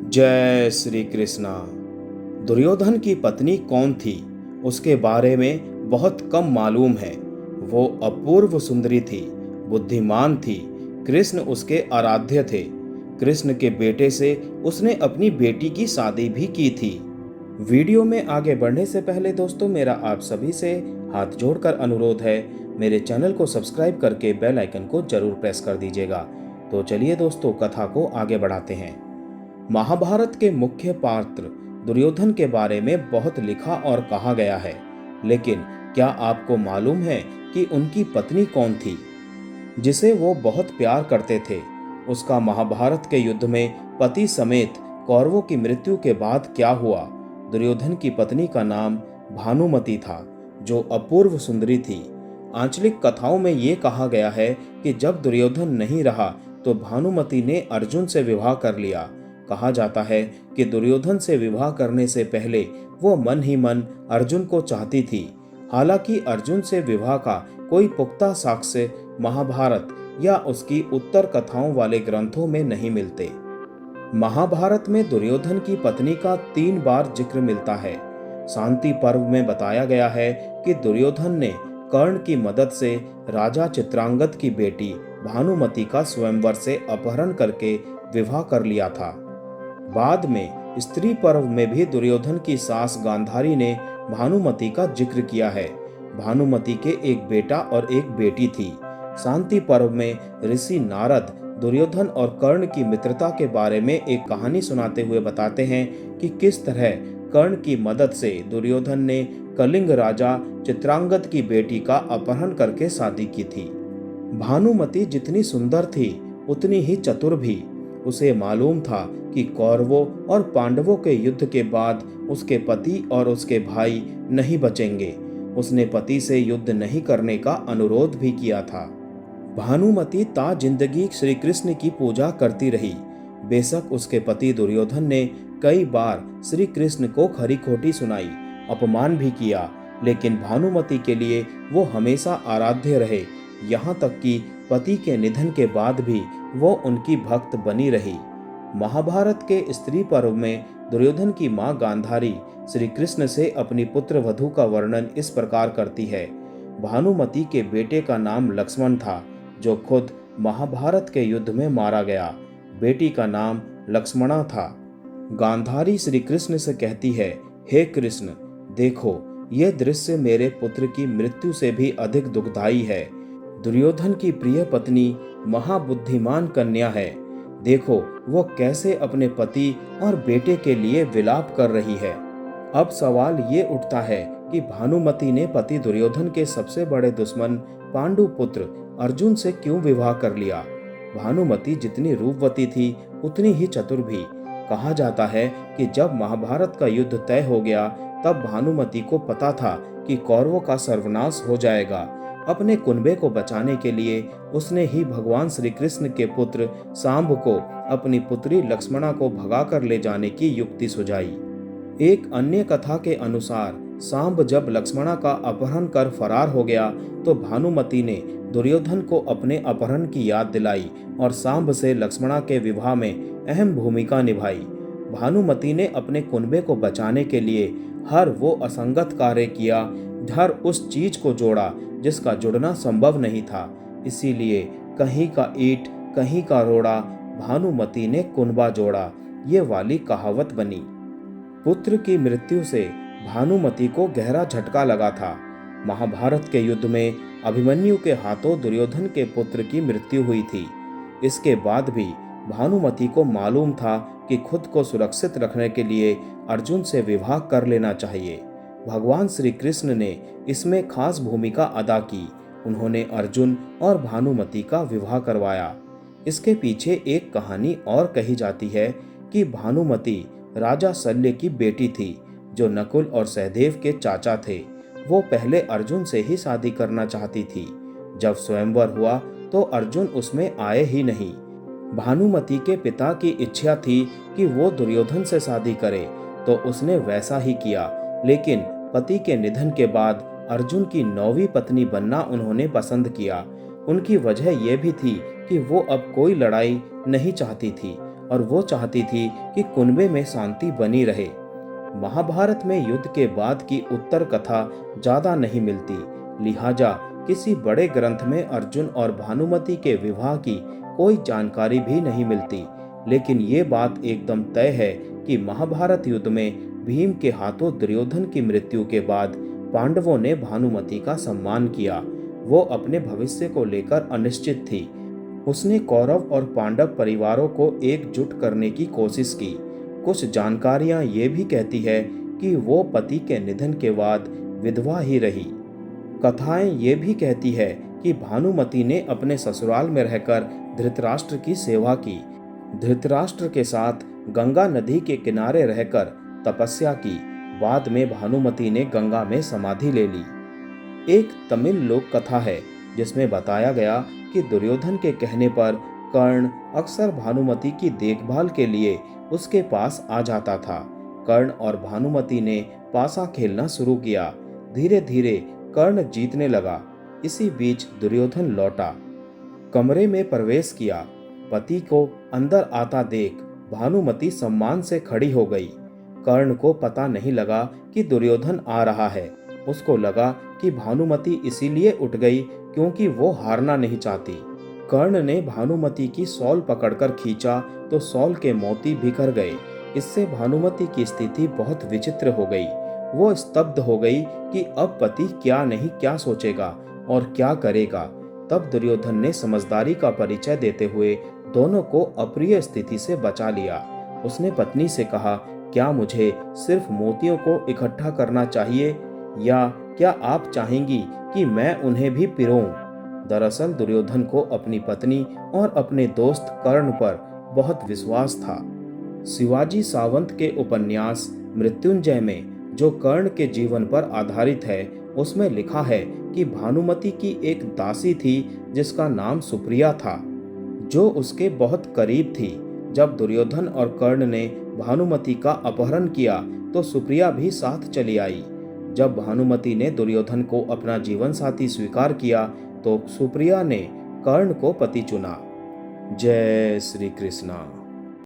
जय श्री कृष्णा। दुर्योधन की पत्नी कौन थी उसके बारे में बहुत कम मालूम है। वो अपूर्व सुंदरी थी, बुद्धिमान थी। कृष्ण उसके आराध्य थे। कृष्ण के बेटे से उसने अपनी बेटी की शादी भी की थी। वीडियो में आगे बढ़ने से पहले दोस्तों मेरा आप सभी से हाथ जोड़कर अनुरोध है, मेरे चैनल को सब्सक्राइब करके बेल आइकन को जरूर प्रेस कर दीजिएगा। तो चलिए दोस्तों कथा को आगे बढ़ाते हैं। महाभारत के मुख्य पात्र दुर्योधन के बारे में बहुत लिखा और कहा गया है, लेकिन क्या आपको मालूम है कि उनकी पत्नी कौन थी जिसे वो बहुत प्यार करते थे? उसका महाभारत के युद्ध में पति समेत कौरवों की मृत्यु के बाद क्या हुआ? दुर्योधन की पत्नी का नाम भानुमति था, जो अपूर्व सुंदरी थी। आंचलिक कथाओं में ये कहा गया है कि जब दुर्योधन नहीं रहा तो भानुमति ने अर्जुन से विवाह कर लिया। कहा जाता है कि दुर्योधन से विवाह करने से पहले वो मन ही मन अर्जुन को चाहती थी। हालांकि अर्जुन से विवाह का कोई पुख्ता साक्ष्य महाभारत या उसकी उत्तर कथाओं वाले ग्रंथों में नहीं मिलते। महाभारत में दुर्योधन की पत्नी का 3 बार जिक्र मिलता है। शांति पर्व में बताया गया है कि दुर्योधन ने कर्ण की मदद से राजा चित्रांगद की बेटी भानुमति का स्वयंवर से अपहरण करके विवाह कर लिया था। बाद में स्त्री पर्व में भी दुर्योधन की सास गांधारी ने भानुमति का जिक्र किया है। भानुमति के एक बेटा और एक बेटी थी। शांति पर्व में ऋषि नारद दुर्योधन और कर्ण की मित्रता के बारे में एक कहानी सुनाते हुए बताते हैं कि किस तरह कर्ण की मदद से दुर्योधन ने कलिंग राजा चित्रांगद की बेटी का अपहरण करके शादी की थी। भानुमति जितनी सुंदर थी उतनी ही चतुर भी। उसे मालूम था कि कौरवों और पांडवों के युद्ध के बाद उसके पति और उसके भाई नहीं बचेंगे। उसने पति से युद्ध नहीं करने का अनुरोध भी किया था। भानुमति ता जिंदगी श्री कृष्ण की पूजा करती रही। बेशक उसके पति दुर्योधन ने कई बार श्री कृष्ण को खरी खोटी सुनाई, अपमान भी किया, लेकिन भानुमति के लिए वो हमेशा आराध्य रहे। यहाँ तक कि पति के निधन के बाद भी वो उनकी भक्त बनी रही। महाभारत के स्त्री पर्व में दुर्योधन की मां गांधारी श्री कृष्ण से अपनी पुत्र वधू का वर्णन इस प्रकार करती है। भानुमति के बेटे का नाम लक्ष्मण था, जो खुद महाभारत के युद्ध में मारा गया। बेटी का नाम लक्ष्मणा था। गांधारी श्री कृष्ण से कहती है, हे कृष्ण, देखो यह दृश्य मेरे पुत्र की मृत्यु से भी अधिक दुखदायी है। दुर्योधन की प्रिय पत्नी महाबुद्धिमान कन्या है। देखो वो कैसे अपने पति और बेटे के लिए विलाप कर रही है। अब सवाल ये उठता है कि भानुमति ने पति दुर्योधन के सबसे बड़े दुश्मन पांडु पुत्र अर्जुन से क्यों विवाह कर लिया? भानुमति जितनी रूपवती थी उतनी ही चतुर भी। कहा जाता है कि जब महाभारत का युद्ध तय हो गया तब भानुमति को पता था कि कौरवों का सर्वनाश हो जाएगा। अपने कुनबे को बचाने के लिए उसने ही भगवान श्री कृष्ण के पुत्र सांब को अपनी पुत्री लक्ष्मणा को भगाकर ले जाने की युक्ति सुझाई। एक अन्य कथा के अनुसार सांब जब लक्ष्मणा का अपहरण कर फरार हो गया तो भानुमति ने दुर्योधन को अपने अपहरण की याद दिलाई और सांब से लक्ष्मणा के विवाह में अहम भूमिका निभाई। भानुमति ने अपने कुनबे को बचाने के लिए हर वो असंगत कार्य किया, हर उस चीज को जोड़ा जिसका जुड़ना संभव नहीं था। इसीलिए कहीं का ईंट कहीं का रोड़ा, भानुमति ने कुनबा जोड़ा, ये वाली कहावत बनी। पुत्र की मृत्यु से भानुमति को गहरा झटका लगा था। महाभारत के युद्ध में अभिमन्यु के हाथों दुर्योधन के पुत्र की मृत्यु हुई थी। इसके बाद भी भानुमति को मालूम था कि खुद को सुरक्षित रखने के लिए अर्जुन से विवाह कर लेना चाहिए। भगवान श्री कृष्ण ने इसमें खास भूमिका अदा की। उन्होंने अर्जुन और भानुमति का विवाह करवाया। इसके पीछे एक कहानी और कही जाती है कि भानुमति राजा शल्य की बेटी थी, जो नकुल और सहदेव के चाचा थे। वो पहले अर्जुन से ही शादी करना चाहती थी। जब स्वयंवर हुआ तो अर्जुन उसमें आए ही नहीं। भानुमति के पिता की इच्छा थी कि वो दुर्योधन से शादी करे, तो उसने वैसा ही किया, लेकिन पति के निधन के बाद अर्जुन की 9वीं पत्नी बनना उन्होंने पसंद किया। उनकी वजह यह भी थी कि वो अब कोई लड़ाई नहीं चाहती थी और वो चाहती थी कि कुनबे में शांति बनी रहे। महाभारत में युद्ध के बाद की उत्तर कथा ज्यादा नहीं मिलती, लिहाजा किसी बड़े ग्रंथ में अर्जुन और भानुमति के विवाह की कोई जानकारी भी नहीं मिलती। लेकिन ये बात एकदम तय है कि महाभारत युद्ध में भीम के हाथों दुर्योधन की मृत्यु के बाद पांडवों ने भानुमति का सम्मान किया। वो अपने भविष्य को लेकर अनिश्चित थी। उसने कौरव और पांडव परिवारों को एकजुट करने की कोशिश की। कुछ जानकारियां ये भी कहती है कि वो पति के निधन के बाद विधवा ही रही। कथाएं ये भी कहती है कि भानुमति ने अपने ससुराल में रहकर धृतराष्ट्र की सेवा की। धृतराष्ट्र के साथ गंगा नदी के किनारे रहकर तपस्या की। बाद में भानुमति ने गंगा में समाधि ले ली। एक तमिल लोक कथा है जिसमें बताया गया कि दुर्योधन के कहने पर कर्ण अक्सर भानुमति की देखभाल के लिए उसके पास आ जाता था। कर्ण और भानुमति ने पासा खेलना शुरू किया। धीरे धीरे कर्ण जीतने लगा। इसी बीच दुर्योधन लौटा, कमरे में प्रवेश किया। पति को अंदर आता देख भानुमति सम्मान से खड़ी हो गई। कर्ण को पता नहीं लगा कि दुर्योधन आ रहा है। उसको लगा कि भानुमति इसीलिए उठ गई क्योंकि वो हारना नहीं चाहती। कर्ण ने भानुमति की शॉल पकड़कर खींचा तो शॉल के मोती बिखर गए। इससे भानुमति की स्थिति बहुत विचित्र हो गई। वो स्तब्ध हो गई कि अब पति क्या नहीं क्या सोचेगा और क्या करेगा। तब दुर्योधन ने समझदारी का परिचय देते हुए दोनों को अप्रिय स्थिति से बचा लिया। उसने पत्नी से कहा, क्या मुझे सिर्फ मोतियों को इकट्ठा करना चाहिए या क्या आप चाहेंगी कि मैं उन्हें भी पिरोऊं? दरअसल दुर्योधन को अपनी पत्नी और अपने दोस्त कर्ण पर बहुत विश्वास था। शिवाजी सावंत के उपन्यास मृत्युंजय में जो कर्ण के जीवन पर आधारित है, उसमें लिखा है कि भानुमति की एक दासी थी जिसका नाम सुप्रिया था, जो उसके बहुत करीब थी। जब दुर्योधन और कर्ण ने भानुमति का अपहरण किया तो सुप्रिया भी साथ चली आई। जब भानुमति ने दुर्योधन को अपना जीवन साथी स्वीकार किया तो सुप्रिया ने कर्ण को पति चुना। जय श्री कृष्णा।